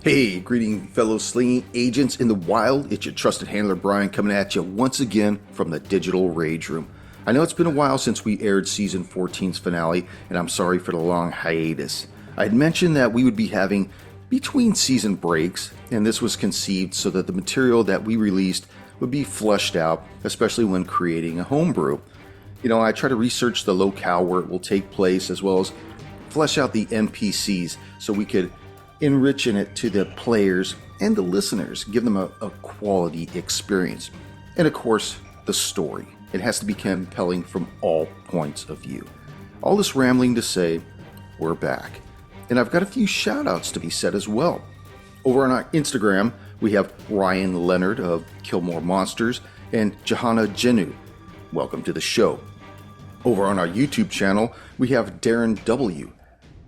Hey, greeting fellow slinging agents in the wild. It's your trusted handler Brian coming at you once again from the Digital Rage Room. I know it's been a while since we aired Season 14's finale, and I'm sorry for the long hiatus. I had mentioned that we would be having between season breaks, and this was conceived so that the material that we released would be fleshed out, especially when creating a homebrew. I try to research the locale where it will take place, as well as flesh out the NPCs so we could enrich it to the players and the listeners, give them a quality experience. And of course, the story. It has to be compelling from all points of view. All this rambling to say, we're back. And I've got a few shout outs to be said as well. Over on our Instagram, we have Ryan Leonard of Kill More Monsters and Johanna Jenu. Welcome to the show. Over on our YouTube channel, we have Darren W.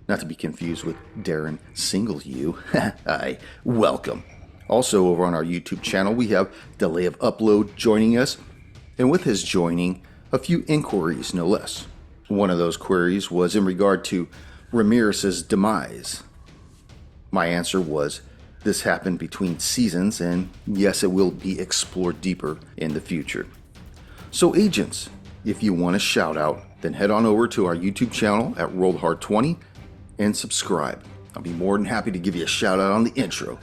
Not to be confused with Darren Single U. Hi, welcome. Also over on our YouTube channel, we have Delay of Upload joining us. And with his joining, a few inquiries, no less. One of those queries was in regard to Ramirez's demise. My answer was, this happened between seasons, and yes, it will be explored deeper in the future. So agents, if you want a shout out, then head on over to our YouTube channel at RolledHard20 and subscribe. I'll be more than happy to give you a shout out on the intro.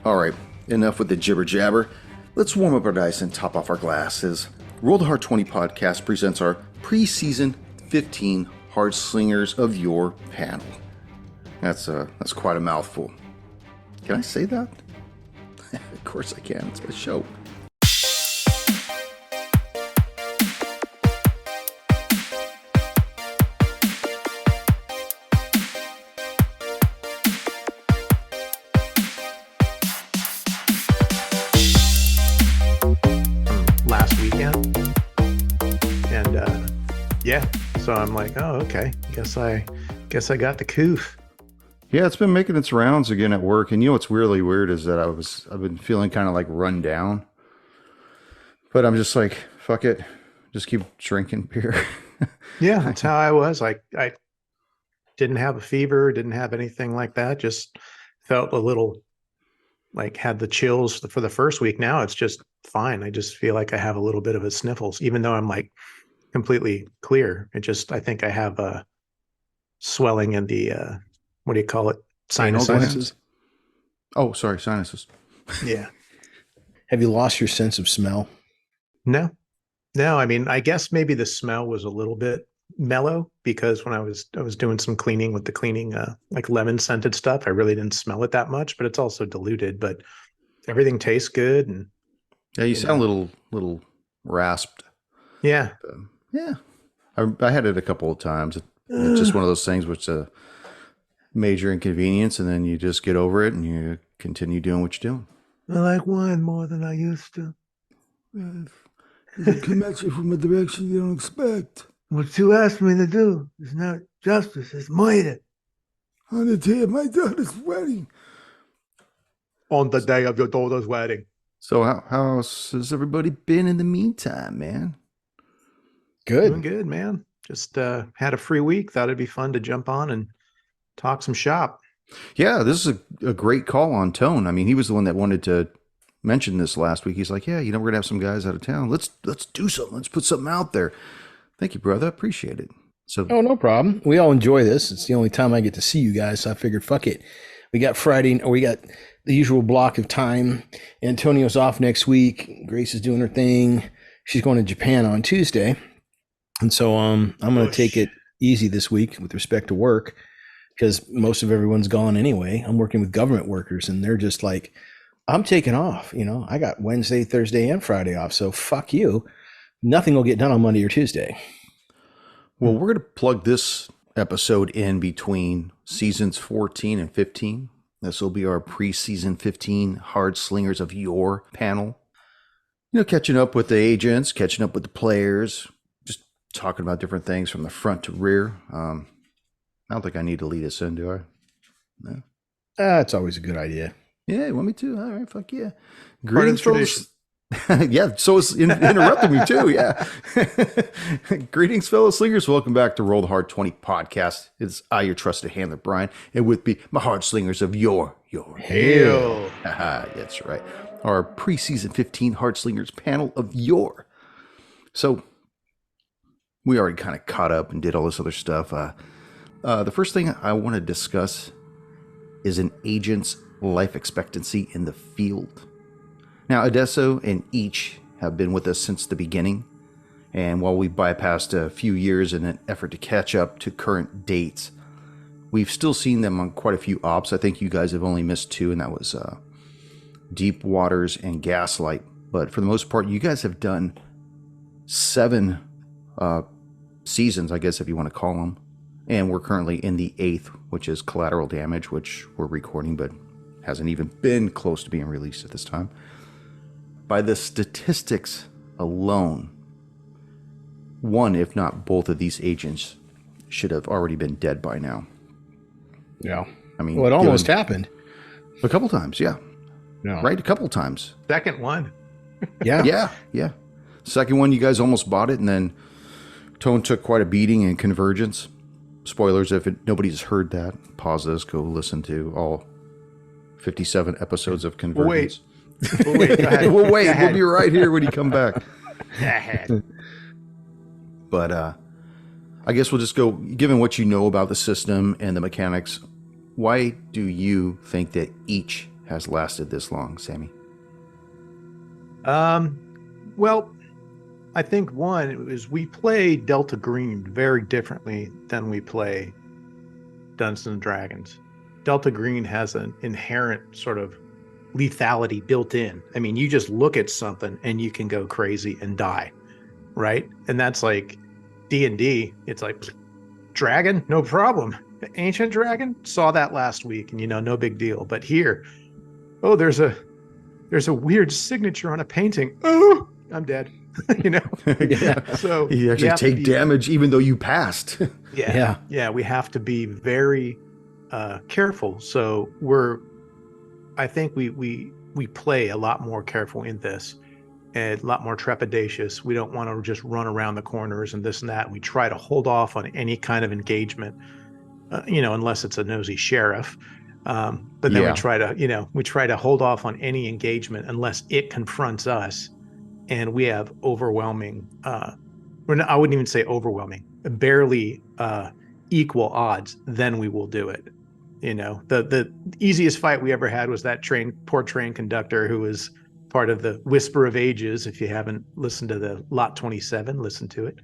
Alright, enough with the jibber jabber. Let's warm up our dice and top off our glasses. Roll the Hard 20 podcast presents our pre-season 15 Hard Slingers of Yore panel. That's quite a mouthful. Can I say that? Of course I can. It's my show. Yeah, so I'm like, oh, okay. Guess I got the coof. Yeah, it's been making its rounds again at work, and what's really weird is that I've been feeling kind of like run down, but I'm just like, fuck it, just keep drinking beer. Yeah, that's how I was. I didn't have a fever, didn't have anything like that. Just felt a little like had the chills for the first week. Now it's just fine. I just feel like I have a little bit of a sniffles, even though I'm like completely clear. I think I have a swelling in the what do you call it? Sinuses. Oh, sorry, sinuses. Yeah. Have you lost your sense of smell? No. I mean, I guess maybe the smell was a little bit mellow because when I was doing some cleaning with the cleaning like lemon scented stuff, I really didn't smell it that much, but it's also diluted, but everything tastes good. And yeah, you sound a little rasped. Yeah. Yeah, I had it a couple of times. It's just one of those things which a major inconvenience, and then you just get over it and you continue doing what you're doing. I like wine more than I used to. It come at you from a direction you don't expect. What you asked me to do is not justice, it's murder. On the day of my daughter's wedding. On the day of your daughter's wedding. So how has everybody been in the meantime, man? Good. Doing good, man. Just had a free week. Thought it'd be fun to jump on and talk some shop. Yeah, this is a great call on Tone. I mean, he was the one that wanted to mention this last week. He's like, yeah, we're going to have some guys out of town. Let's do something. Let's put something out there. Thank you, brother. I appreciate it. So, oh, no problem. We all enjoy this. It's the only time I get to see you guys. So I figured, fuck it. We got the usual block of time. Antonio's off next week. Grace is doing her thing. She's going to Japan on Tuesday. And so I'm going to take it easy this week with respect to work because most of everyone's gone anyway. I'm working with government workers and they're just like, I'm taking off. I got Wednesday, Thursday, and Friday off. So fuck you. Nothing will get done on Monday or Tuesday. Well, we're going to plug this episode in between seasons 14 and 15. This will be our pre-season 15 Hard Slingers of Yore panel. Catching up with the agents, catching up with the players, talking about different things from the front to rear. I don't think I need to lead us in, do I? No. It's always a good idea. Yeah, you want me to? All right, fuck yeah. Greetings, Greetings, Yeah, so it's interrupting me too. Yeah. Greetings, fellow slingers. Welcome back to Roll the Hard 20 podcast. It's I, your trusted handler, Brian, and with me, my hard slingers of Yore. Hail. That's right. Our preseason 15 hard slingers panel of Yore. So we already kind of caught up and did all this other stuff. The first thing I want to discuss is an agent's life expectancy in the field. Now, Adesso and each have been with us since the beginning, and while we bypassed a few years in an effort to catch up to current dates, we've still seen them on quite a few ops. I think you guys have only missed two, and that was Deep Waters and Gaslight. But for the most part, you guys have done 7 seasons, I guess, if you want to call them. And we're currently in the 8th, which is Collateral Damage, which we're recording, but hasn't even been close to being released at this time. By the statistics alone, one, if not both of these agents should have already been dead by now. Yeah. I mean, well, it almost happened. A couple times, yeah. Yeah. Right? A couple times. Second one. Yeah. Yeah. Second one, you guys almost bought it, and then Tone took quite a beating in Convergence. Spoilers, if nobody's heard that, pause this, go listen to all 57 episodes of Convergence. Wait, go ahead. We'll wait. We'll be right here when you come back. But I guess we'll just go, given what you know about the system and the mechanics, why do you think that each has lasted this long, Sammy? Well, I think one is we play Delta Green very differently than we play Dungeons and Dragons. Delta Green has an inherent sort of lethality built in. I mean, you just look at something and you can go crazy and die, right? And that's like D&D. It's like dragon, no problem. The ancient dragon, saw that last week, and no big deal. But here, oh, there's a weird signature on a painting. Oh, I'm dead. Yeah. So you actually take damage even though you passed. Yeah. We have to be very careful. So I think we play a lot more careful in this, and a lot more trepidatious. We don't want to just run around the corners and this and that. We try to hold off on any kind of engagement, unless it's a nosy sheriff. But then we try to hold off on any engagement unless it confronts us, and we have overwhelming. I wouldn't even say overwhelming, barely equal odds. Then we will do it. The easiest fight we ever had was that poor train conductor who was part of the Whisper of Ages. If you haven't listened to the Lot 27, listen to it.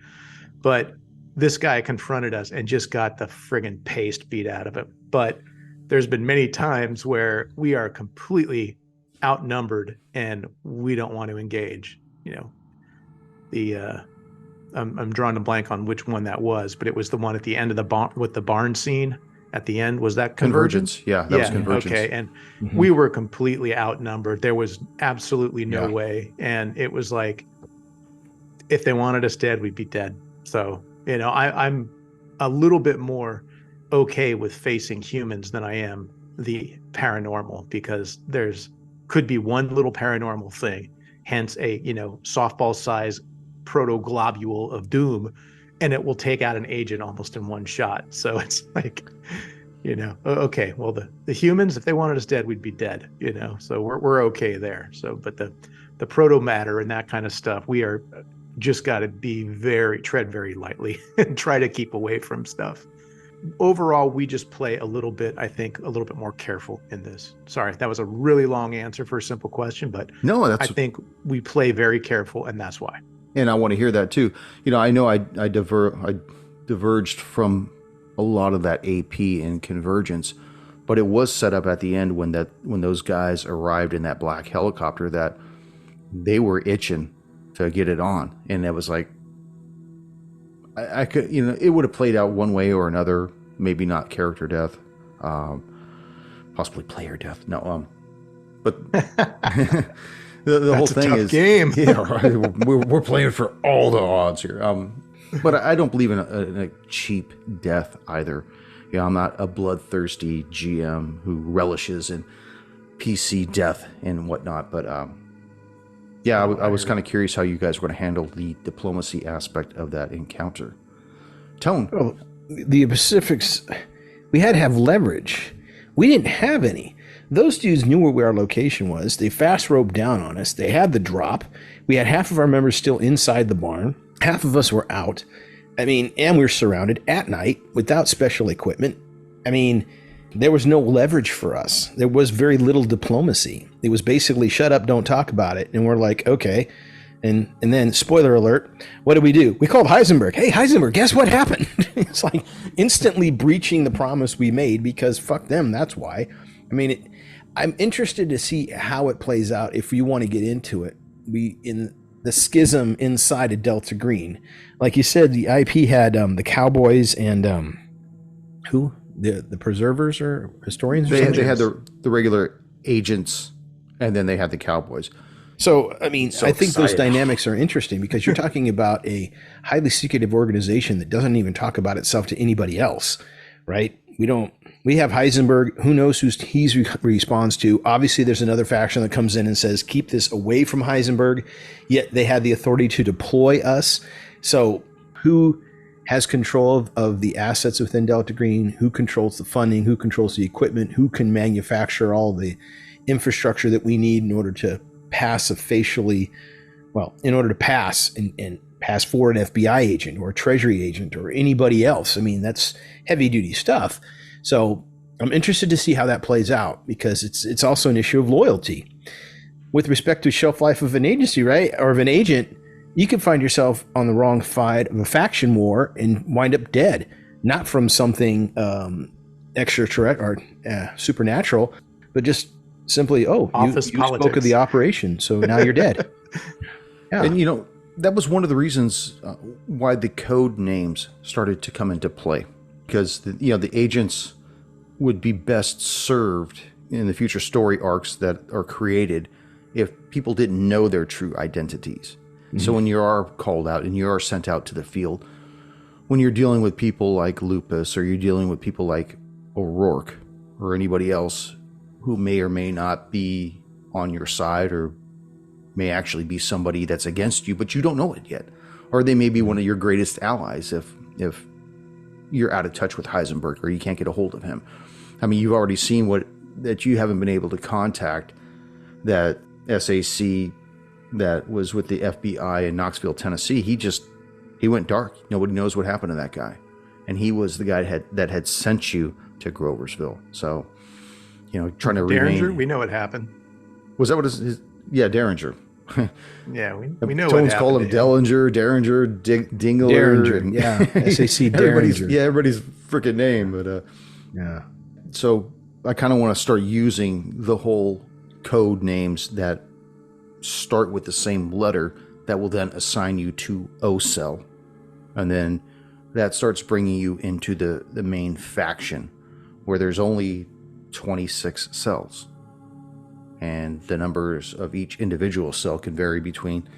But this guy confronted us and just got the friggin' paste beat out of him. But there's been many times where we are completely outnumbered and we don't want to engage. I'm drawing a blank on which one that was, but it was the one at the end of the barn with the barn scene. At the end, was that Convergence? Yeah, that was Convergence. Okay, and we were completely outnumbered. There was absolutely no way, and it was like, if they wanted us dead, we'd be dead. So, I'm a little bit more okay with facing humans than I am the paranormal, because could be one little paranormal thing, hence a softball size proto-globule of doom, and it will take out an agent almost in one shot. So it's like, okay, well, the humans, if they wanted us dead, we'd be dead, so we're okay there. So, but the proto matter and that kind of stuff, we are just got to be tread very lightly and try to keep away from stuff. Overall, we just play I think a little bit more careful in this. Sorry, that was a really long answer for a simple question, but no, I think we play very careful, and that's why. And I want to hear that too. I know I diverged from a lot of that AP in Convergence, but it was set up at the end when those guys arrived in that black helicopter that they were itching to get it on, and it was like I could it would have played out one way or another. Maybe not character death, possibly player death. No, but. The whole thing is game. Yeah, right. We're playing for all the odds here. But I don't believe in a cheap death either. I'm not a bloodthirsty GM who relishes in PC death and whatnot. But Yeah, I was kind of curious how you guys were going to handle the diplomacy aspect of that encounter. Tone. Well, the Pacifics, we had to have leverage. We didn't have any. Those dudes knew where our location was. They fast roped down on us. They had the drop. We had half of our members still inside the barn. Half of us were out. I mean, and we were surrounded at night without special equipment. I mean, there was no leverage for us. There was very little diplomacy. It was basically shut up, don't talk about it. And we're like, okay. And then, spoiler alert, what did we do? We called Heisenberg. Hey, Heisenberg, guess what happened? It's like instantly breaching the promise we made because fuck them, that's why. I mean, I'm interested to see how it plays out if you want to get into it. In the schism inside of Delta Green. Like you said, the IP had the Cowboys and who? The Preservers or Historians? They had the regular agents, and then they had the Cowboys. So, I mean, I think those dynamics are interesting because you're talking about a highly secretive organization that doesn't even talk about itself to anybody else, right? We have Heisenberg. Who knows who he responds to? Obviously, there's another faction that comes in and says, keep this away from Heisenberg, yet they had the authority to deploy us. So who has control of the assets within Delta Green? Who controls the funding? Who controls the equipment? Who can manufacture all the infrastructure that we need in order to pass in order to pass and pass for an FBI agent or a Treasury agent or anybody else? I mean, that's heavy duty stuff. So I'm interested to see how that plays out because it's also an issue of loyalty with respect to shelf life of an agency, right? Or of an agent. You can find yourself on the wrong side of a faction war and wind up dead, not from something extraterrestrial or supernatural, but just simply, you spoke of the operation, so now you're dead. Yeah. And that was one of the reasons why the code names started to come into play, because the agents would be best served in the future story arcs that are created if people didn't know their true identities. Mm-hmm. So when you are called out and you are sent out to the field, when you're dealing with people like Lupus or you're dealing with people like O'Rourke or anybody else who may or may not be on your side or may actually be somebody that's against you, but you don't know it yet. Or they may be one of your greatest allies if you're out of touch with Heisenberg or you can't get a hold of him. I mean, you've already seen that you haven't been able to contact that SAC that was with the FBI in Knoxville, Tennessee. He went dark. Nobody knows what happened to that guy. And he was the guy that had sent you to Groversville. So, trying to Derringer, remain. we know what happened. Was that what his yeah, Derringer. Yeah, we know Tones what call him happened. Derringer, Dingler. Derringer, and yeah. SAC Derringer. Everybody's freaking name. But yeah. So I kind of want to start using the whole code names that start with the same letter that will then assign you to O cell. And then that starts bringing you into the main faction where there's only 26 cells. And the numbers of each individual cell can vary between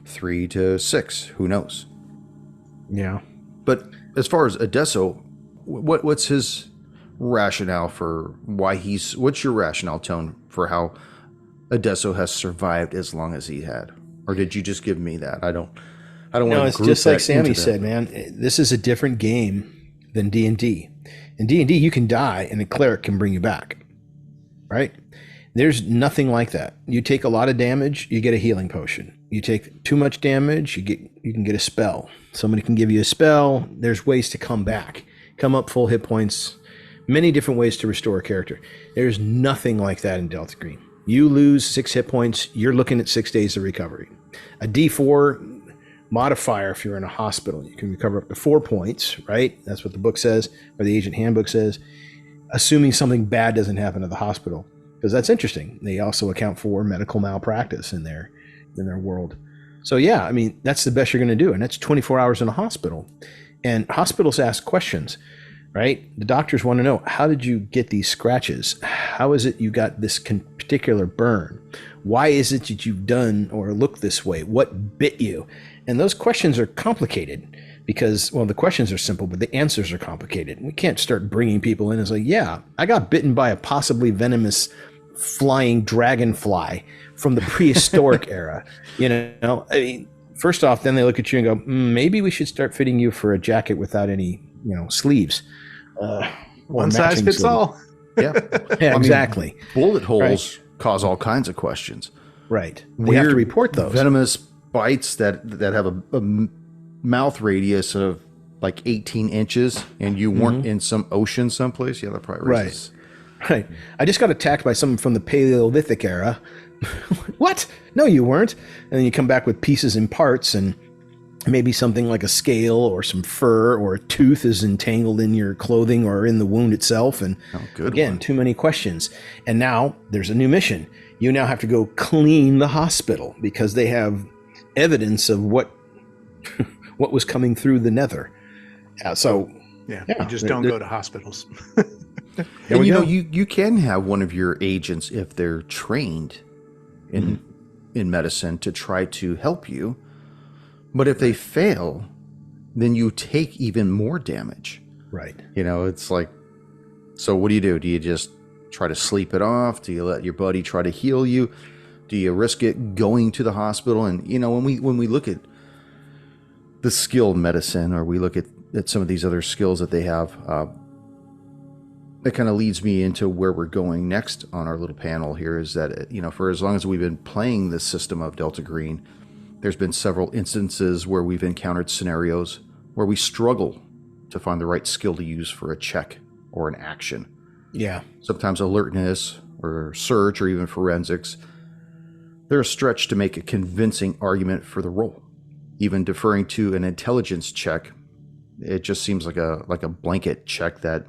3 to 6. Who knows? Yeah. But as far as Adesso, what's his rationale for what's your rationale, Tone, for how Adesso has survived as long as he had? Or did you just give me that? I don't want to. No, it's just like Sammy said, man. This is a different game than D&D. In D&D, you can die and a cleric can bring you back, right? There's nothing like that. You take a lot of damage, you get a healing potion. You take too much damage, you can get a spell. Somebody can give you a spell. There's ways to come back, come up full hit points, many different ways to restore a character. There's nothing like that in Delta Green. You lose 6 hit points, you're looking at 6 days of recovery. A D4 modifier, if you're in a hospital, you can recover up to 4 points, right? That's what the book says, or the agent handbook says, assuming something bad doesn't happen at the hospital. Because that's interesting. They also account for medical malpractice in their world. So yeah, I mean, that's the best you're going to do. And that's 24 hours in a hospital. And hospitals ask questions, right? The doctors want to know, how did you get these scratches? How is it you got this particular burn? Why is it that you've done or look this way? What bit you? And those questions are complicated because, well, the questions are simple, but the answers are complicated. We can't start bringing people in and say, yeah, I got bitten by a possibly venomous flying dragonfly from the prehistoric era. You know, I mean, first off, then they look at you and go, maybe we should start fitting you for a jacket without any, sleeves. One size fits sleeves. all. Yeah, Yeah, exactly. Bullet holes cause all kinds of questions. Right. We have to report those. Venomous bites that have a mouth radius of like 18 inches, and you weren't in some ocean someplace. Yeah, that probably raises. Right. I just got attacked by someone from the Paleolithic era. What? No, you weren't. And then you come back with pieces and parts, and maybe something like a scale or some fur or a tooth is entangled in your clothing or in the wound itself. And again, too many questions. And now there's a new mission. You now have to go clean the hospital because they have evidence of what was coming through the nether. You just don't go to hospitals. And you can have one of your agents, if they're trained in medicine, to try to help you. But if they fail, then you take even more damage. Right. It's like, so what do? Do you just try to sleep it off? Do you let your buddy try to heal you? Do you risk it going to the hospital? And, when we look at the skilled medicine, or we look at some of these other skills that they have, that kind of leads me into where we're going next on our little panel here, is that, for as long as we've been playing this system of Delta Green, there's been several instances where we've encountered scenarios where we struggle to find the right skill to use for a check or an action. Yeah. Sometimes alertness or search or even forensics, they're a stretch to make a convincing argument for the role. Even deferring to an intelligence check, it just seems like a blanket check that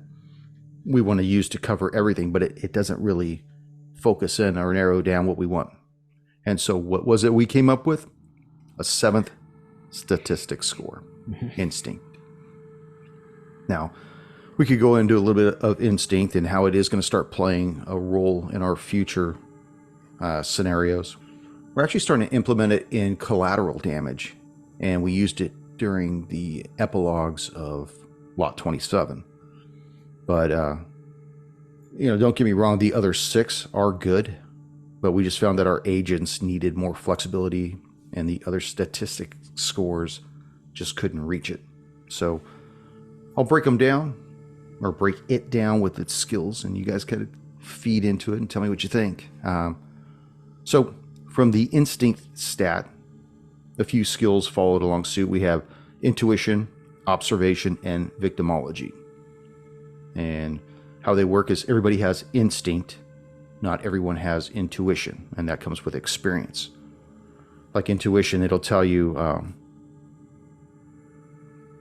we want to use to cover everything, but it doesn't really focus in or narrow down what we want. And so what was it we came up with? A 7th statistic score, instinct. Now, we could go into a little bit of instinct and how it is going to start playing a role in our future scenarios. We're actually starting to implement it in Collateral Damage, and we used it during the epilogues of Lot 27. But, don't get me wrong, the other 6 are good, but we just found that our agents needed more flexibility, and the other statistic scores just couldn't reach it. So I'll break them down, or break it down with its skills, and you guys kind of feed into it and tell me what you think. So from the instinct stat, a few skills followed along suit. We have intuition, observation, and victimology. And how they work is everybody has instinct. Not everyone has intuition, and that comes with experience. Like intuition, it'll tell you,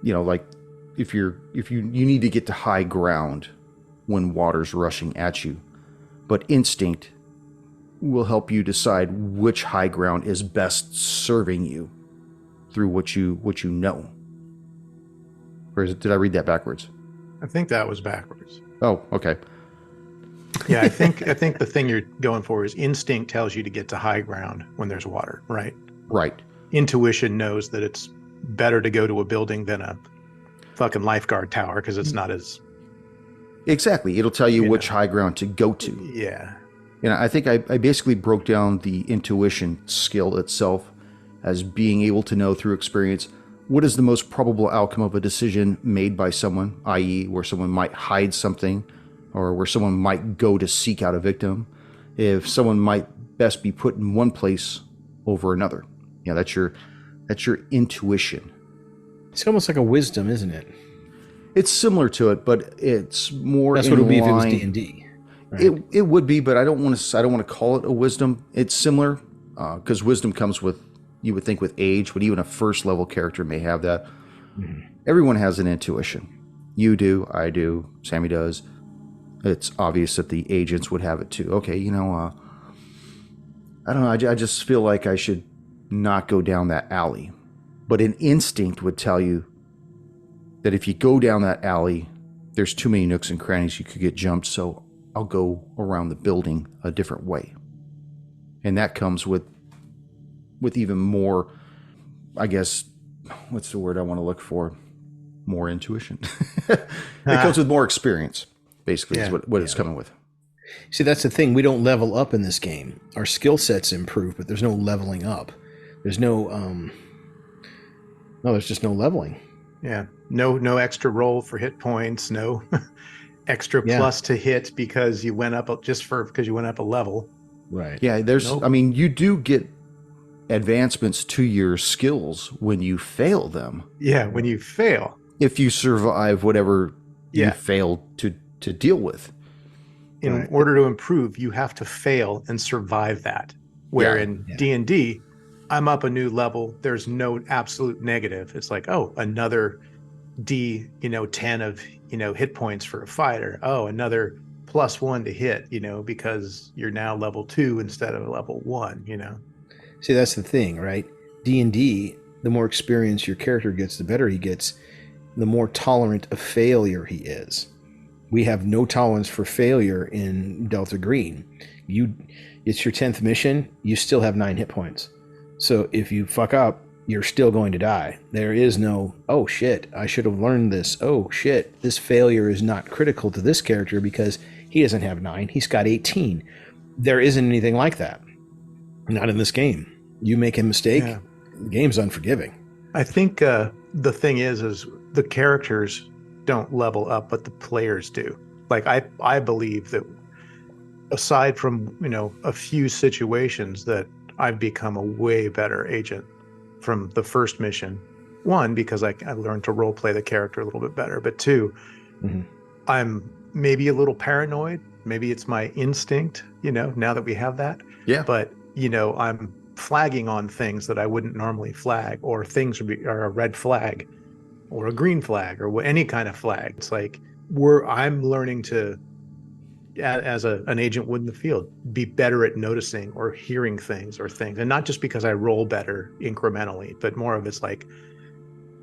like if you need to get to high ground when water's rushing at you. But instinct will help you decide which high ground is best serving you through what you know. Or did I read that backwards? I think that was backwards. Oh, okay. Yeah, I think the thing you're going for is instinct tells you to get to high ground when there's water, right? Right. Intuition knows that it's better to go to a building than a fucking lifeguard tower because it's not as... Exactly. It'll tell you which high ground to go to. Yeah. And I think I basically broke down the intuition skill itself as being able to know through experience what is the most probable outcome of a decision made by someone, i.e. where someone might hide something or where someone might go to seek out a victim, if someone might best be put in one place over another. That's your intuition. It's almost like a wisdom, isn't it? It's similar to it, but it's more. That's what it would be if it was D&D. Right? It would be, but I don't want to call it a wisdom. It's similar because wisdom comes with, you would think, with age, but even a first level character may have that. Mm-hmm. Everyone has an intuition. You do, I do, Sammy does. It's obvious that the agents would have it too. Okay, I don't know. I just feel like I should not go down that alley. But an instinct would tell you that if you go down that alley, there's too many nooks and crannies, you could get jumped, so I'll go around the building a different way. And that comes with even more, I guess, what's the word I want to look for? More intuition. It comes with more experience, basically, is what it's coming with. See, that's the thing. We don't level up in this game. Our skill sets improve, but there's no leveling up. There's no there's just no leveling. Yeah. No extra roll for hit points, no extra Yeah. plus to hit because you went up because you went up a level. Right. Yeah, there's, Nope. I mean, you do get advancements to your skills when you fail them. Yeah, when you fail. If you survive whatever you Yeah. failed to deal with. In Right. order to improve, you have to fail and survive that. Where Yeah, in yeah. D&D, I'm up a new level. There's no absolute negative. It's like, oh, another D, 10 of, hit points for a fighter. Oh, another +1 to hit, because you're now level 2 instead of level 1, See, that's the thing, right? D&D, the more experience your character gets, the better he gets, the more tolerant of failure he is. We have no tolerance for failure in Delta Green. It's your 10th mission, you still have 9 hit points. So if you fuck up, you're still going to die. There is no, oh shit, I should have learned this. Oh shit, this failure is not critical to this character because he doesn't have 9, he's got 18. There isn't anything like that. Not in this game. You make a mistake, Yeah. the game's unforgiving. I think the thing is the characters don't level up, but the players do. Like I believe that aside from a few situations that I've become a way better agent from the first mission. One, because I learned to role play the character a little bit better, but two, Mhm. I'm maybe a little paranoid. Maybe it's my instinct, now that we have that. Yeah. But I'm flagging on things that I wouldn't normally flag, or things are a red flag or a green flag or any kind of flag. It's like I'm learning to, as an agent would in the field, be better at noticing or hearing things, and not just because I roll better incrementally, but more of it's like,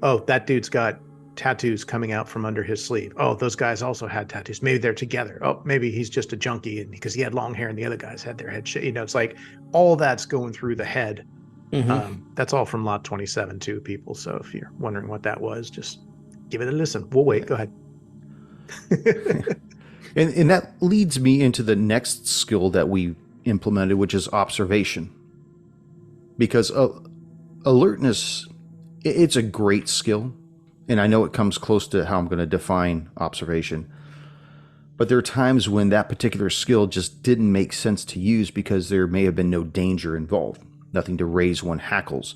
oh, that dude's got tattoos coming out from under his sleeve. Oh, those guys also had tattoos. Maybe they're together. Oh, maybe he's just a junkie and because he had long hair and the other guys had their head shit. It's like all that's going through the head. Mhm. That's all from Lot 27 too, people. So if you're wondering what that was, just give it a listen. We'll wait. Go ahead. And that leads me into the next skill that we implemented, which is observation. Because alertness, it's a great skill. And I know it comes close to how I'm going to define observation. But there are times when that particular skill just didn't make sense to use because there may have been no danger involved. Nothing to raise one hackles.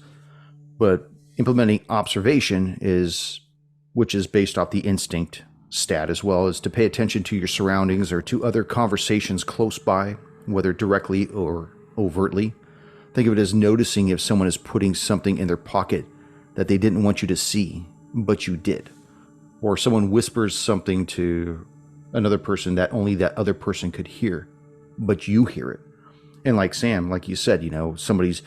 But implementing observation which is based off the instinct stat, as well as to pay attention to your surroundings or to other conversations close by, whether directly or overtly. Think of it as noticing if someone is putting something in their pocket that they didn't want you to see, but you did. Or someone whispers something to another person that only that other person could hear, but you hear it. And like Sam, like you said, somebody's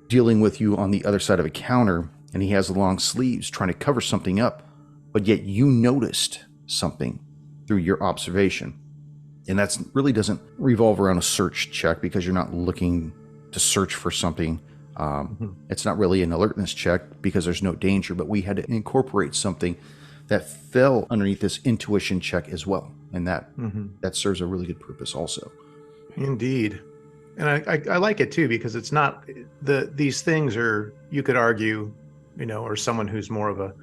dealing with you on the other side of a counter and he has long sleeves trying to cover something up, but yet you noticed something through your observation. And that really doesn't revolve around a search check because you're not looking to search for something. It's not really an alertness check because there's no danger, but we had to incorporate something that fell underneath this intuition check as well. And that serves a really good purpose also. Indeed. And I like it too, because it's not these things are, you could argue, or someone who's more of a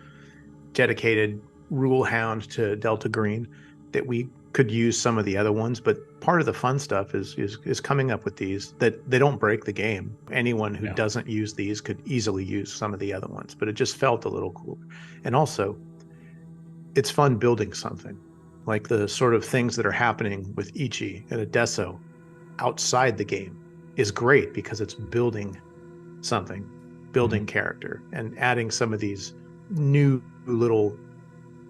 dedicated rule hound to Delta Green, that we could use some of the other ones, but part of the fun stuff is coming up with these that they don't break the game. Anyone who doesn't use these could easily use some of the other ones, but it just felt a little cooler. And also, it's fun building something, like the sort of things that are happening with Ichi and Adesso outside the game is great because it's building something, building character, and adding some of these new little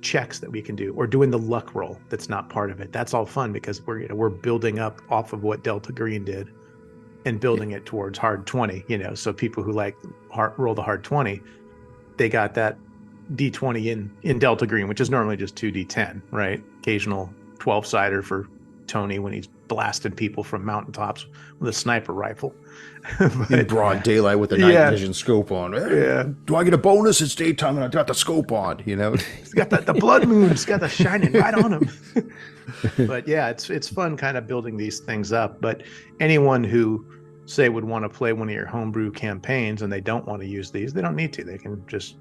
checks that we can do, or doing the luck roll that's not part of it. That's all fun because we're building up off of what Delta Green did and building it towards hard 20. So people who like roll the hard 20, they got that D20 in Delta Green, which is normally just 2D10, right? Occasional 12-sider for Tony when he's blasting people from mountaintops with a sniper rifle. In broad daylight with the night vision scope on. Yeah. Do I get a bonus? It's daytime and I got the scope on, you know? He's got the blood moon. He's got the shining right on him. But yeah, it's fun kind of building these things up. But anyone who, say, would want to play one of your homebrew campaigns and they don't want to use these, they don't need to. They can just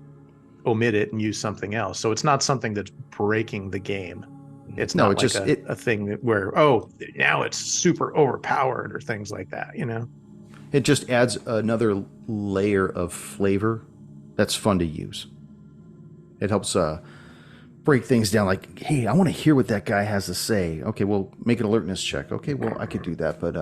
omit it and use something else. So it's not something that's breaking the game. It's not a thing that where, now it's super overpowered or things like that, you know? It just adds another layer of flavor that's fun to use. It helps break things down like, hey, I want to hear what that guy has to say. Okay, well, make an alertness check. Okay, well, I could do that, but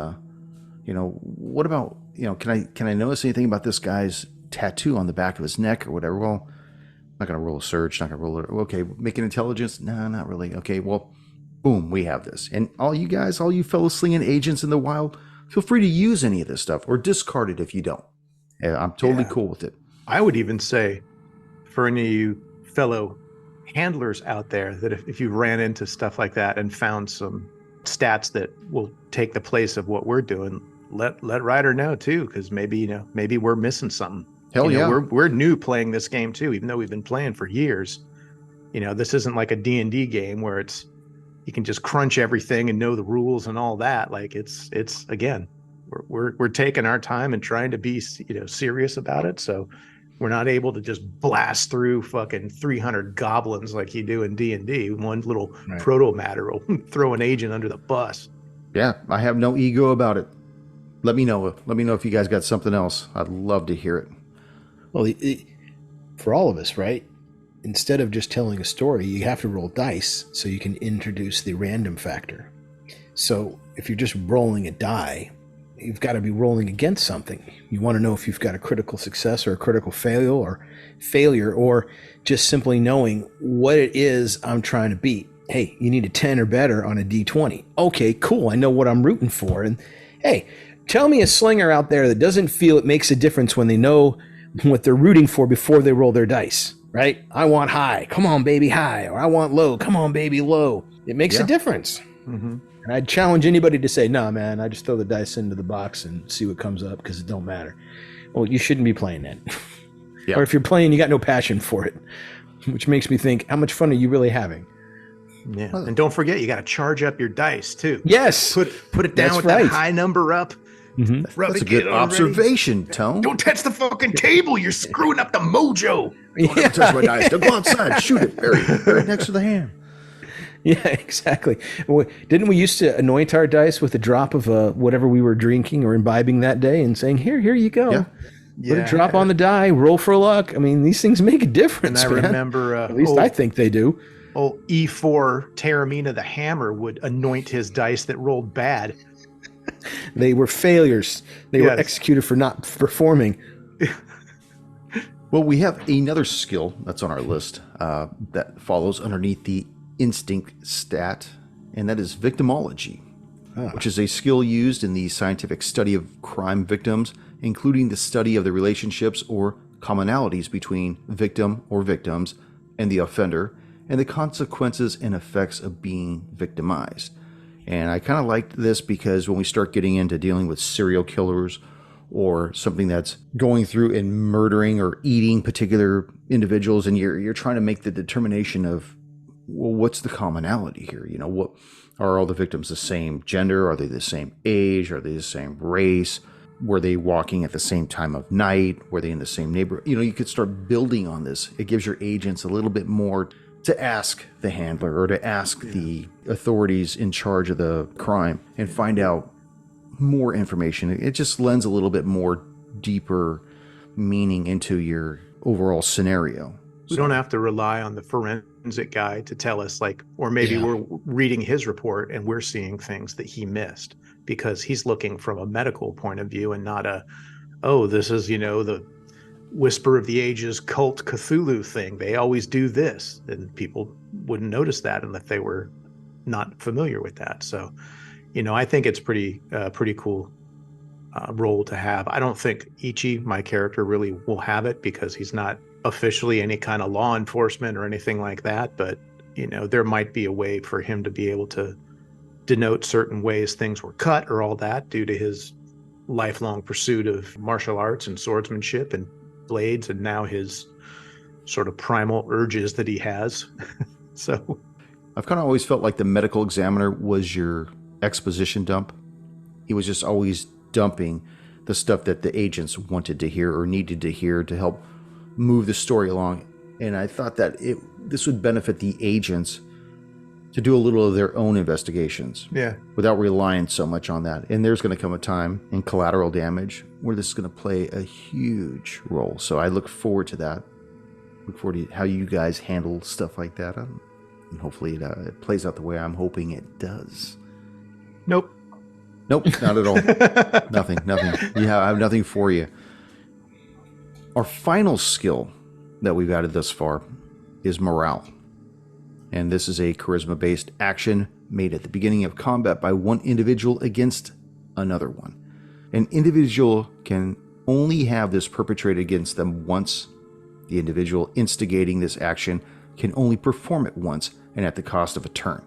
what about, can I notice anything about this guy's tattoo on the back of his neck or whatever? Well, I'm not going to roll a search, not going to roll it. Okay, make an intelligence? No, not really. Okay, well, boom, we have this. And all you fellow slinging agents in the wild, feel free to use any of this stuff or discard it if you don't. I'm totally cool with it. I would even say for any of you fellow handlers out there that if you ran into stuff like that and found some stats that will take the place of what we're doing, let Ryder know too, because maybe we're missing something. Hell yeah. We're new playing this game too, even though we've been playing for years. This isn't like a D&D game where it's you can just crunch everything and know the rules and all that. Like it's again, we're taking our time and trying to be serious about it. So we're not able to just blast through fucking 300 goblins like you do in D&D. One little proto matter will throw an agent under the bus. Yeah, I have no ego about it. Let me know. Let me know if you guys got something else. I'd love to hear it. Well, for all of us, right? Instead of just telling a story, you have to roll dice so you can introduce the random factor. So if you're just rolling a die, you've got to be rolling against something. You want to know if you've got a critical success or a critical failure, or just simply knowing what it is I'm trying to beat. Hey, you need a 10 or better on a D20. Okay, cool. I know what I'm rooting for. And hey, tell me a slinger out there that doesn't feel it makes a difference when they know what they're rooting for before they roll their dice, right? I want high. Come on, baby, high. Or I want low. Come on, baby, low. It makes a difference. Mm-hmm. And I'd challenge anybody to say, nah, man, I just throw the dice into the box and see what comes up because it don't matter. Well, you shouldn't be playing that. Yep. Or if you're playing, you got no passion for it, which makes me think, how much fun are you really having? Yeah. And don't forget, you got to charge up your dice too. Yes. Put it down with that high number up. Mm-hmm. That's a good observation, Tone. Don't touch the fucking table. You're screwing up the mojo. Don't ever touch my dice. Don't go outside. Shoot it. Bury it next to the hand. Yeah, exactly. Didn't we used to anoint our dice with a drop of whatever we were drinking or imbibing that day and saying, here you go. Yeah. Put a drop on the die, roll for luck. I mean, these things make a difference, And I man. remember... At least I think they do. E4 Taramina the Hammer would anoint his dice that rolled bad. They were failures. They were executed for not performing. Well, we have another skill that's on our list that follows underneath the instinct stat, and that is victimology, which is a skill used in the scientific study of crime victims, including the study of the relationships or commonalities between victim or victims and the offender, and the consequences and effects of being victimized. And I kind of liked this because when we start getting into dealing with serial killers or something that's going through and murdering or eating particular individuals, and you're trying to make the determination of, well, what's the commonality here? What are all the victims the same gender? Are they the same age? Are they the same race? Were they walking at the same time of night? Were they in the same neighborhood? You could start building on this. It gives your agents a little bit more to ask the handler or to ask the authorities in charge of the crime and find out more information. It just lends a little bit more deeper meaning into your overall scenario. We don't have to rely on the forensic guy to tell us, or maybe we're reading his report and we're seeing things that he missed because he's looking from a medical point of view and not this is, the Whisper of the Ages cult Cthulhu thing. They always do this, and people wouldn't notice that unless they were not familiar with that. So, I think it's pretty cool role to have. I don't think Ichi, my character, really will have it because he's not officially any kind of law enforcement or anything like that. But, there might be a way for him to be able to denote certain ways things were cut or all that due to his lifelong pursuit of martial arts and swordsmanship and blades, and now his sort of primal urges that he has. So I've kind of always felt like the medical examiner was your exposition dump. He was just always dumping the stuff that the agents wanted to hear or needed to hear to help move the story along. And I thought that this would benefit the agents to do a little of their own investigations. Yeah. Without relying so much on that. And there's going to come a time in Collateral Damage where this is going to play a huge role. So I look forward to that. Look forward to how you guys handle stuff like that. And hopefully it plays out the way I'm hoping it does. Nope, not at all. Nothing. Yeah, I have nothing for you. Our final skill that we've added thus far is morale. And this is a charisma-based action made at the beginning of combat by one individual against another one. An individual can only have this perpetrated against them once. The individual instigating this action can only perform it once and at the cost of a turn.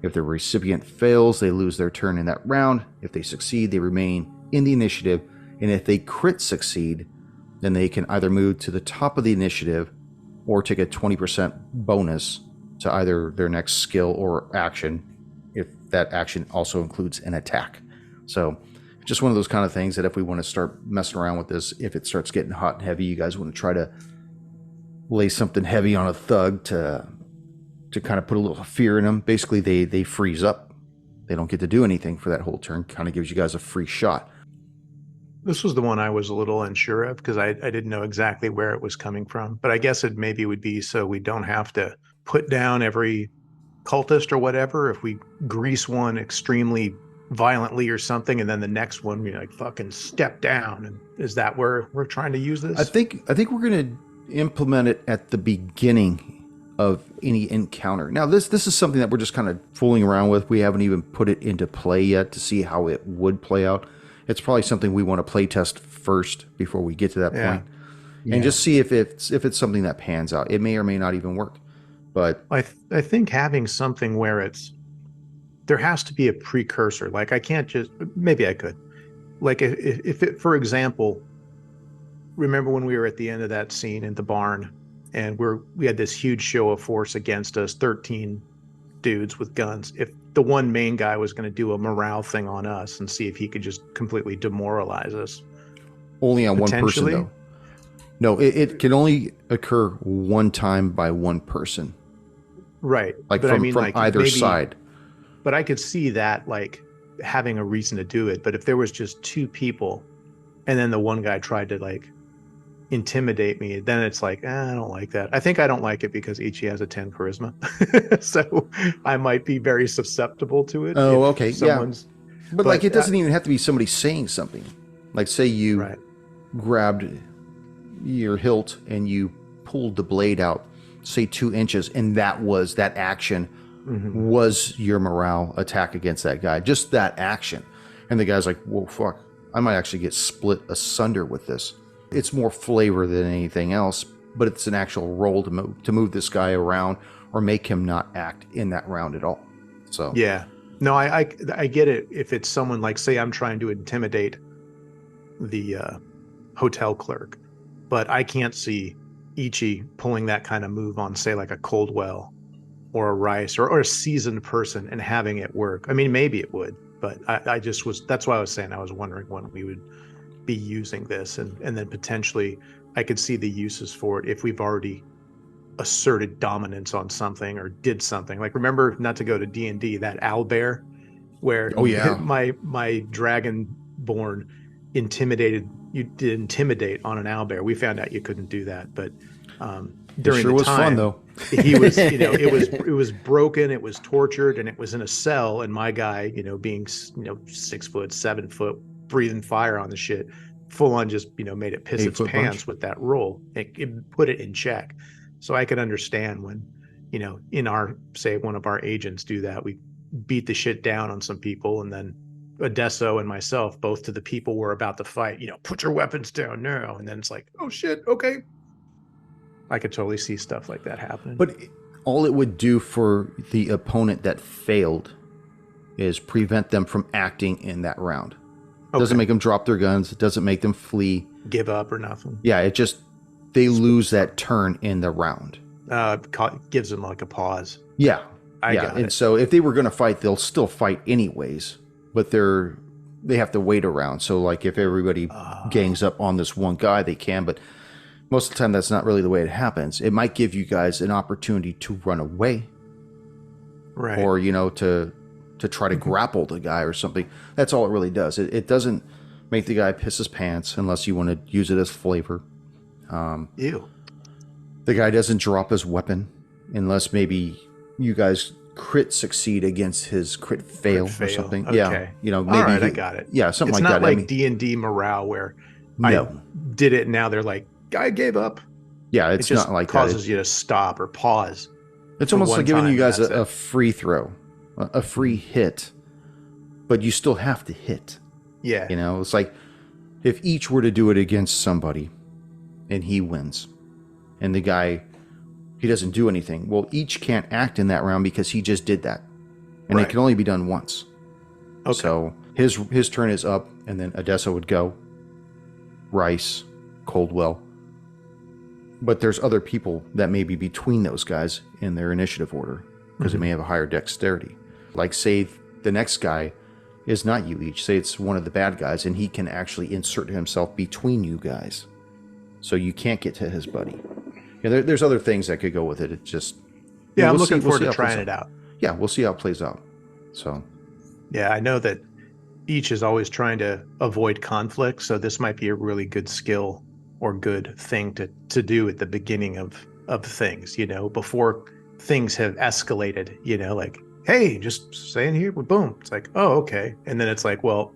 If the recipient fails, they lose their turn in that round. If they succeed, they remain in the initiative. And if they crit succeed, then they can either move to the top of the initiative or take a 20% bonus to either their next skill or action, if that action also includes an attack. So just one of those kind of things that if we want to start messing around with this, if it starts getting hot and heavy, you guys want to try to lay something heavy on a thug to kind of put a little fear in them. Basically, they freeze up. They don't get to do anything for that whole turn. Kind of gives you guys a free shot. this was the one I was a little unsure of because I didn't know exactly where it was coming from. But I guess it maybe would be so we don't have to put down every cultist or whatever. If we grease one extremely violently or something, and then the next one we like fucking step down. And is that where we're trying to use this? I think we're going to implement it at the beginning of any encounter. Now, this is something that we're just kind of fooling around with. We haven't even put it into play yet to see how it would play out. It's probably something we want to play test first before we get to that point, and just see if it's something that pans out. It may or may not even work. But I think having something where there has to be a precursor. Like I can't just, maybe I could. Like if it, for example, remember when we were at the end of that scene in the barn and we had this huge show of force against us, 13 dudes with guns. If the one main guy was going to do a morale thing on us and see if he could just completely demoralize us. Only on one person, though. No, it can only occur one time by one person. Right. Like from either side. But I could see that like having a reason to do it. But if there was just two people and then the one guy tried to like intimidate me, then it's like, I don't like that. I think I don't like it because Ichi has a 10 charisma. So I might be very susceptible to it. Oh, okay. Yeah. But like it doesn't even have to be somebody saying something. Like say you grabbed your hilt and you pulled the blade out, say 2 inches, and that action was your morale attack against that guy. Just that action. And the guy's like, whoa, fuck. I might actually get split asunder with this. It's more flavor than anything else, but it's an actual roll to move this guy around or make him not act in that round at all. So yeah. No, I get it. If it's someone like, say I'm trying to intimidate the hotel clerk, but I can't see Ichi pulling that kind of move on, say, like a Coldwell or a Rice or a seasoned person and having it work. I mean, maybe it would, but I just was, that's why I was saying I was wondering when we would be using this. And then potentially I could see the uses for it if we've already asserted dominance on something or did something. Like, remember, not to go to D&D, that owlbear where my dragonborn you did intimidate on an owlbear. We found out you couldn't do that, but during the time, fun though. He was, it was broken, it was tortured, and it was in a cell. And my guy, being 6 foot, 7 foot, breathing fire on the shit, full on just made it piss its pants with that roll. It put it in check. So I could understand when, in our, say, one of our agents do that, we beat the shit down on some people, and then Adesso and myself, both to the people we're about to fight, put your weapons down now. And then it's like, oh shit, okay. I could totally see stuff like that happening. But all it would do for the opponent that failed is prevent them from acting in that round. It Okay. doesn't make them drop their guns. It doesn't make them flee. Give up or nothing. Yeah, it just, they lose that turn in the round. Gives them like a pause. Yeah. I yeah. got And it. so if they were going to fight, they'll still fight anyways, but they have to wait around. So like if everybody gangs up on this one guy, they can, but most of the time that's not really the way it happens. It might give you guys an opportunity to run away, Right. or, you know, to try to grapple the guy or something. That's all it really does. It doesn't make the guy piss his pants unless you want to use it as flavor. Ew. The guy doesn't drop his weapon unless maybe you guys crit succeed against his crit fail or something. Okay. Yeah, you know, maybe All right, I got it. Yeah, something It's like not that. like D&D morale where no, I did it and now they're like, guy gave up. yeah, It it's just not like causes that. you to stop or pause. It's for almost one like giving time, you guys that's a it. free throw, a free hit, but you still have to hit. Yeah. You know, it's like if each were to do it against somebody and he wins and the guy, he doesn't do anything. Well, each can't act in that round because he just did that. And Right. it can only be done once. Okay. So his turn is up and then Odessa would go. Rice, Coldwell. But there's other people that may be between those guys in their initiative order because they may have a higher dexterity. Like say the next guy is not you each. Say it's one of the bad guys and he can actually insert himself between you guys. So you can't get to his buddy. Yeah, there's other things that could go with it. It just... Yeah, I'm we'll looking see- we'll forward see to how it plays trying it out. Yeah, we'll see how it plays out. So, Yeah, I know that each is always trying to avoid conflict, so this might be a really good skill or good thing to do at the beginning of things, you know, before things have escalated, you know, like, hey, just stay in here, boom. It's like, oh, okay. And then it's like, well,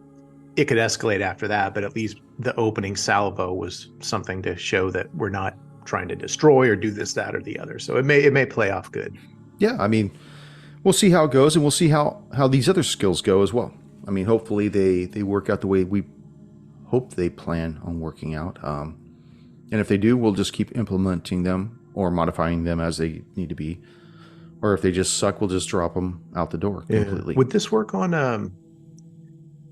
it could escalate after that, but at least the opening salvo was something to show that we're not trying to destroy or do this, that, or the other. So it may play off good. yeah, I mean, we'll see how it goes, and we'll see how these other skills go as well. I mean, hopefully they work out the way we hope they plan on working out. And if they do, we'll just keep implementing them or modifying them as they need to be. Or if they just suck, we'll just drop them out the door completely. Would this work on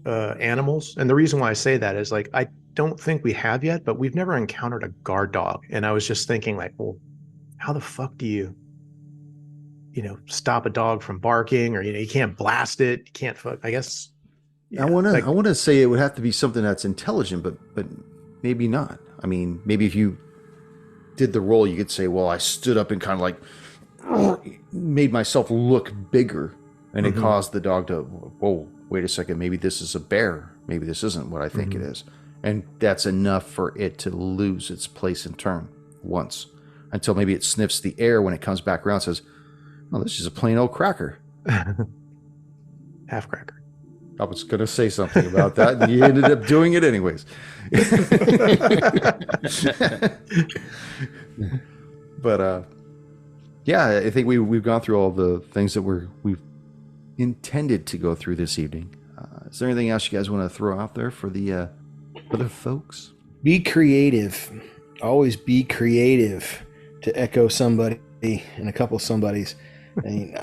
animals? And the reason why I say that is like I don't think we have yet, but we've never encountered a guard dog. And I was just thinking like, well, how the fuck do you stop a dog from barking, or you can't blast it, you can't fuck. I guess I want to say it would have to be something that's intelligent, but maybe not. I mean, maybe if you did the roll, you could say, well, I stood up and kind of like made myself look bigger, and it caused the dog to, whoa, wait a second, maybe this is a bear. Maybe this isn't what I think it is. And that's enough for it to lose its place and turn once, until maybe it sniffs the air when it comes back around and says, oh, this is a plain old cracker. half cracker. I was going to say something about that, and you ended up doing it anyways. But yeah, I think we've gone through all the things that we've intended to go through this evening. Is there anything else you guys want to throw out there for the folks? Be creative. Always be creative, to echo somebody and a couple somebodies. I mean,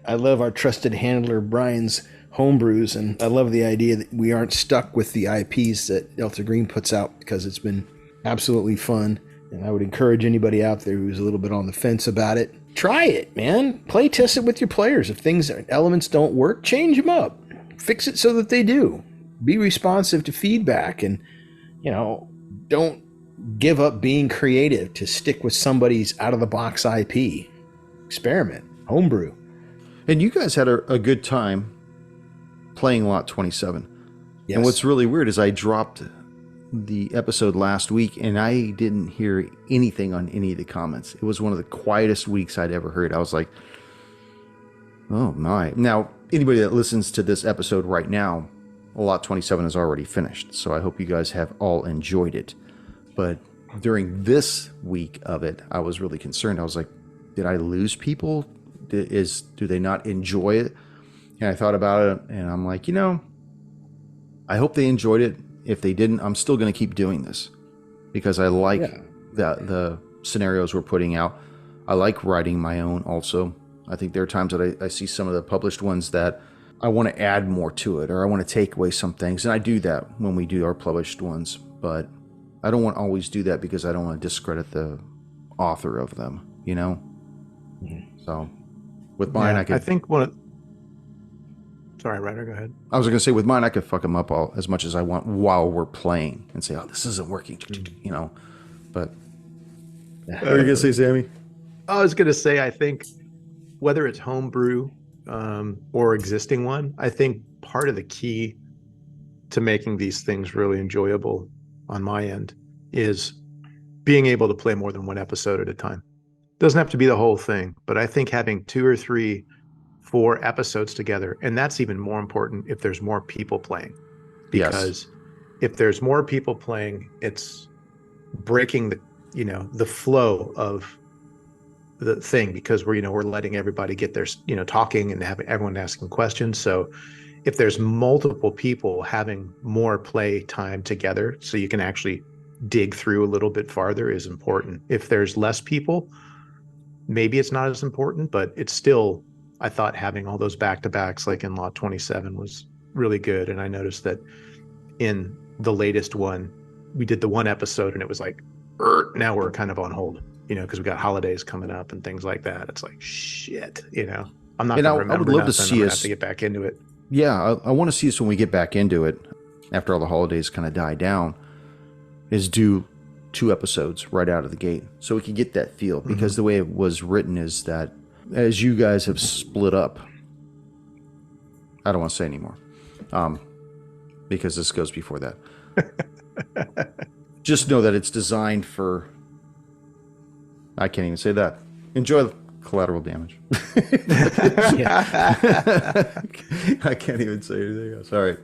I love our trusted handler Brian's homebrews, and I love the idea that we aren't stuck with the IPs that Delta Green puts out, because it's been absolutely fun. And I would encourage anybody out there who's a little bit on the fence about it, try it, man. Play test it with your players. If elements don't work, change them up. Fix it so that they do. Be responsive to feedback, and don't give up being creative to stick with somebody's out of the box IP. Experiment, homebrew. And you guys had a good time playing Lot 27. Yes. And what's really weird is I dropped the episode last week and I didn't hear anything on any of the comments. It was one of the quietest weeks I'd ever heard. I was like, oh my. Now, anybody that listens to this episode right now, Lot 27 is already finished. So I hope you guys have all enjoyed it. But during this week of it, I was really concerned. I was like, did I lose people? Do they not enjoy it? And I thought about it, and I'm like, I hope they enjoyed it. If they didn't, I'm still going to keep doing this because I like the scenarios we're putting out. I like writing my own also. I think there are times that I see some of the published ones that I want to add more to it, or I want to take away some things. And I do that when we do our published ones, but I don't want to always do that because I don't want to discredit the author of them, you know? So with mine, I think sorry, Ryder, go ahead. I was going to say with mine, I could fuck them up all as much as I want while we're playing and say, oh, this isn't working, you know? But what are you going to say, Sammy? I was going to say, I think whether it's homebrew or existing one, I think part of the key to making these things really enjoyable on my end is being able to play more than one episode at a time. Doesn't have to be the whole thing, but I think having 2 or 3, 4 episodes together, and that's even more important if there's more people playing, because if there's more people playing, it's breaking the flow of the thing, because we're letting everybody get their talking and having everyone asking questions. So if there's multiple people, having more play time together so you can actually dig through a little bit farther is important. If there's less people, maybe it's not as important, but it's still, I thought having all those back-to-backs like in Lot 27 was really good. And I noticed that in the latest one, we did the one episode and it was like, now we're kind of on hold, because we got holidays coming up and things like that. It's like, shit, I'm not going to remember. I would love to see us have to get back into it. Yeah, I want to see us when we get back into it, after all the holidays kind of die down, is do 2 episodes right out of the gate so we can get that feel. Because the way it was written is that as you guys have split up, I don't want to say anymore, because this goes before that. Just know that it's designed for, I can't even say that. Enjoy the Collateral Damage. I can't even say anything else. Sorry.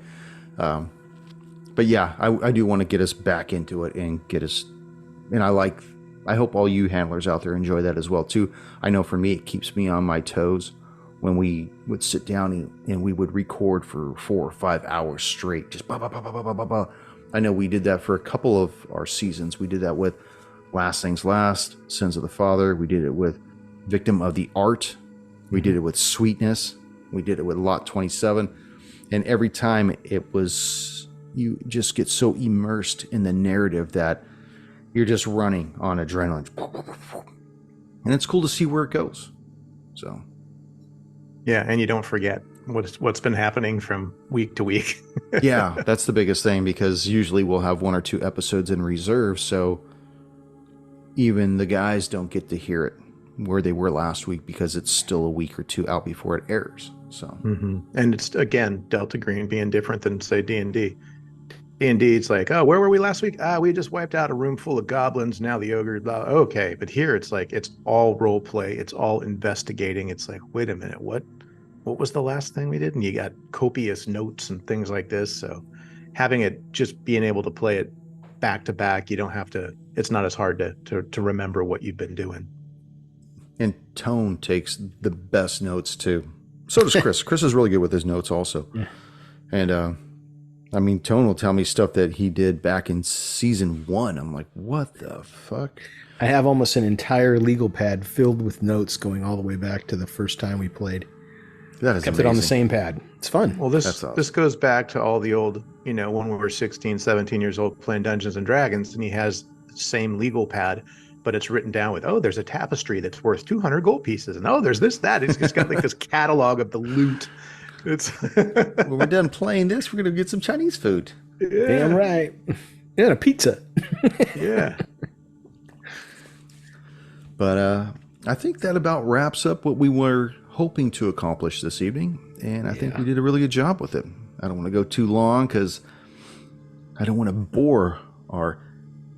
But yeah, I do want to get us back into it and get us, and I hope all you handlers out there enjoy that as well too. I know for me, it keeps me on my toes when we would sit down and we would record for 4 or 5 hours straight. Just ba ba ba ba ba ba ba. I know we did that for a couple of our seasons. We did that with Last Things Last, Sins of the Father. We did it with Victim of the Art. We did it with Sweetness. We did it with Lot 27. And every time it was, you just get so immersed in the narrative that you're just running on adrenaline. And it's cool to see where it goes. So. Yeah, and you don't forget what's been happening from week to week. Yeah, that's the biggest thing, because usually we'll have 1 or 2 episodes in reserve, so even the guys don't get to hear it where they were last week, because it's still a week or 2 out before it airs. So and it's, again, Delta Green being different than, say, D&D. D&D, it's like, oh, where were we last week? We just wiped out a room full of goblins. Now the ogre, blah. Okay, but here it's like, it's all role play. It's all investigating. It's like, wait a minute, what was the last thing we did? And you got copious notes and things like this. So having it, just being able to play it back to back, you don't have to, it's not as hard to remember what you've been doing. And Tone takes the best notes too. So does Chris. Chris is really good with his notes also. Yeah. And I mean, Tone will tell me stuff that he did back in season 1. I'm like, what the fuck? I have almost an entire legal pad filled with notes going all the way back to the first time we played. That is Kept amazing. it on the same pad. It's fun. Well, this goes back to all the old, when we were 16, 17 years old playing Dungeons and Dragons, and he has the same legal pad, but it's written down with, oh, there's a tapestry that's worth 200 gold pieces, and oh, there's this, that. It's just got like this catalog of the loot. It's when we're done playing this, we're gonna get some Chinese food. Yeah. Damn right. And a pizza. Yeah. But I think that about wraps up what we were hoping to accomplish this evening, and I think we did a really good job with it. I don't want to go too long because I don't want to bore our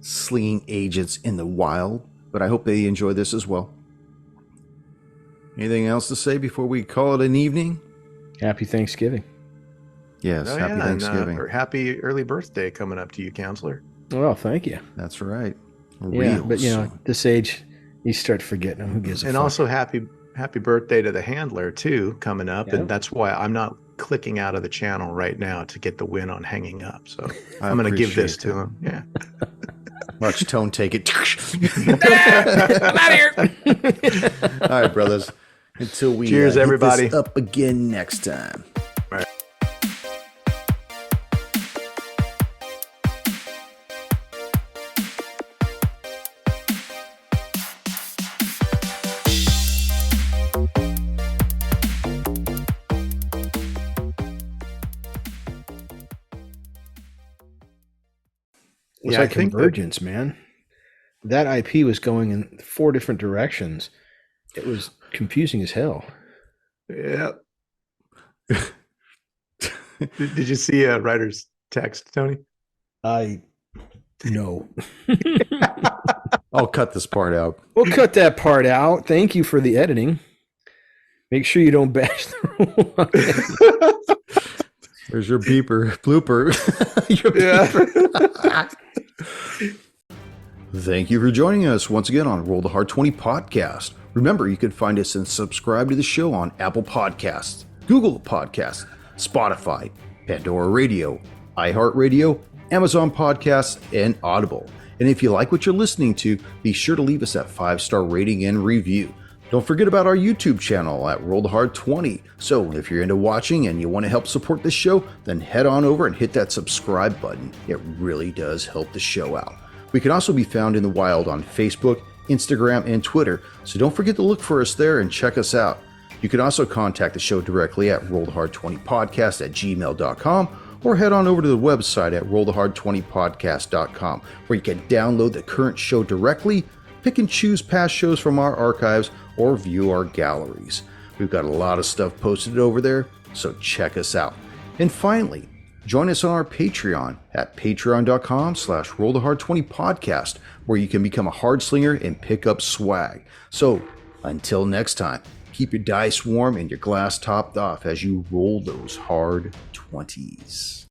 slinging agents in the wild, but I hope they enjoy this as well. Anything else to say before we call it an evening? Happy Thanksgiving. Yes, happy Thanksgiving. Or happy early birthday coming up to you, counselor. Well, thank you. That's right. Yeah, but at this age, you start forgetting them. Who gives a fuck? And also happy birthday to the handler too, coming up. Yeah. And that's why I'm not clicking out of the channel right now to get the win on hanging up. So I'm going to give this to him. Yeah. Watch Tone take it. I'm out of here. All right, brothers. Until we cheers, everybody. Hit this up again next time. All It's Yeah, like I think that- convergence, man. That IP was going in 4 different directions. It was confusing as hell. Yeah. Did you see a writer's text, Tony? No. I'll cut this part out. We'll cut that part out. Thank you for the editing. Make sure you don't bash the rule. There's your blooper. Your Yeah. Thank you for joining us once again on Roll the Hard 20 podcast. Remember, you can find us and subscribe to the show on Apple Podcasts, Google Podcasts, Spotify, Pandora Radio, iHeart Radio, Amazon Podcasts, and Audible. And if you like what you're listening to, be sure to leave us that 5-star rating and review. Don't forget about our YouTube channel at Roll the Hard 20. So if you're into watching and you want to help support the show, then head on over and hit that subscribe button. It really does help the show out. We can also be found in the wild on Facebook, Instagram, and Twitter, so don't forget to look for us there and check us out. You can also contact the show directly at rollthehard20podcast@gmail.com or head on over to the website at rollthehard20podcast.com, where you can download the current show directly, pick and choose past shows from our archives, or view our galleries. We've got a lot of stuff posted over there, so check us out. And finally, join us on our Patreon at patreon.com/rollthehard20podcast, where you can become a hard slinger and pick up swag. So until next time, keep your dice warm and your glass topped off as you roll those hard 20s.